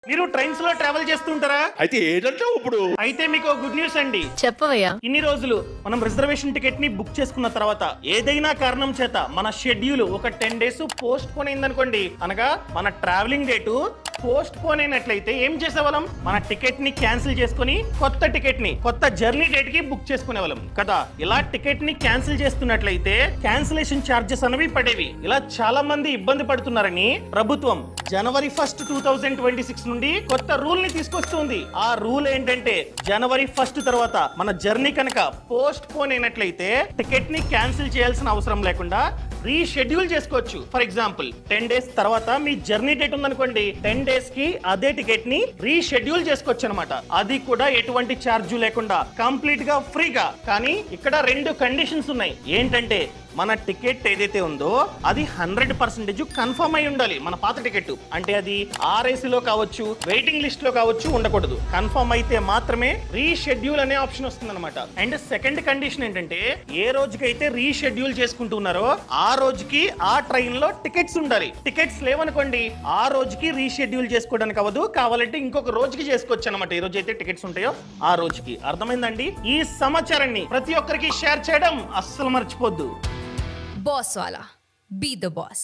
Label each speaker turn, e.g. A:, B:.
A: మీరు ట్రైన్స్ లో ట్రావెల్ చేస్తుంటారా?
B: అయితే ఏంటంటే ఇప్పుడు
A: అయితే మీకు గుడ్ న్యూస్ అండి.
C: చెప్పవయ్యా.
A: ఇన్ని రోజులు మనం రిజర్వేషన్ టికెట్ ని బుక్ చేసుకున్న తర్వాత ఏదైనా కారణం చేత మన షెడ్యూల్ ఒక 10 days పోస్ట్ పోన్ అయిందనుకోండి, అనగా మన ట్రావెలింగ్ డేటు పోస్ట్ పోన్ అయినట్లయితే ఏం చేసేవాళ్ళం? మన టికెట్ ని క్యాన్సిల్ చేసుకుని కొత్త టికెట్ ని కొత్త జర్నీ డేట్ కి బుక్ చేసుకునేవాళ్ళం కదా. ఇలా టికెట్ ని క్యాన్సిల్ చేస్తున్నట్లయితే క్యాన్సిలేషన్ ఛార్జెస్ అనేవి పడేవి. ఇలా చాలా మంది ఇబ్బంది పడుతున్నారని ప్రభుత్వం January 1st, 2026 నుండి కొత్త రూల్ ని తీసుకొస్తుంది. ఆ రూల్ ఏంటంటే January 1st తర్వాత మన జర్నీ కనుక పోస్ట్ పోన్ అయినట్లయితే టికెట్ ని క్యాన్సిల్ చేయాల్సిన అవసరం లేకుండా రీషెడ్యూల్ చేసుకోవచ్చు. ఫర్ ఎగ్జాంపుల్ 10 days తర్వాత మీ జర్నీ డేట్ ఉందనుకోండి, 10 days కి అదే టికెట్ ని రీషెడ్యూల్ చేసుకోవచ్చు అనమాట. అది కూడా ఎటువంటి ఛార్జ్ లేకుండా కంప్లీట్ గా ఫ్రీగా. కానీ ఇక్కడ 2 కండిషన్స్ ఉన్నాయి. ఏంటంటే మన టికెట్ ఏదైతే ఉందో అది 100% కన్ఫర్మ్ అయి ఉండాలి. మన పాత టికెట్ అంటే అది ఆర్ఏసీలో కావచ్చు, వెయిటింగ్ లిస్ట్ లో కావచ్చు, ఉండకూడదు. కన్ఫర్మ్ అయితే మాత్రమే రీషెడ్యూల్ అనే ఆప్షన్ వస్తుంది అనమాట. అండ్ సెకండ్ కండిషన్ ఏంటంటే ఏ రోజుకైతే రీషెడ్యూల్ చేసుకుంటున్నారో ఆ రోజుకి ఆ ట్రైన్ లో టికెట్స్ ఉండాలి. టికెట్స్ లేవనుకోండి ఆ రోజుకి రీషెడ్యూల్ చేసుకోవడానికి అవ్వదు. కావాలంటే ఇంకొక రోజుకి చేసుకోవచ్చు అనమాట. ఏ రోజు అయితే టికెట్స్ ఉంటాయో ఆ రోజుకి. అర్థమైందండి? ఈ సమాచారాన్ని ప్రతి ఒక్కరికి షేర్ చేయడం అస్సలు మర్చిపోద్దు.
C: Boss wala. Be the boss.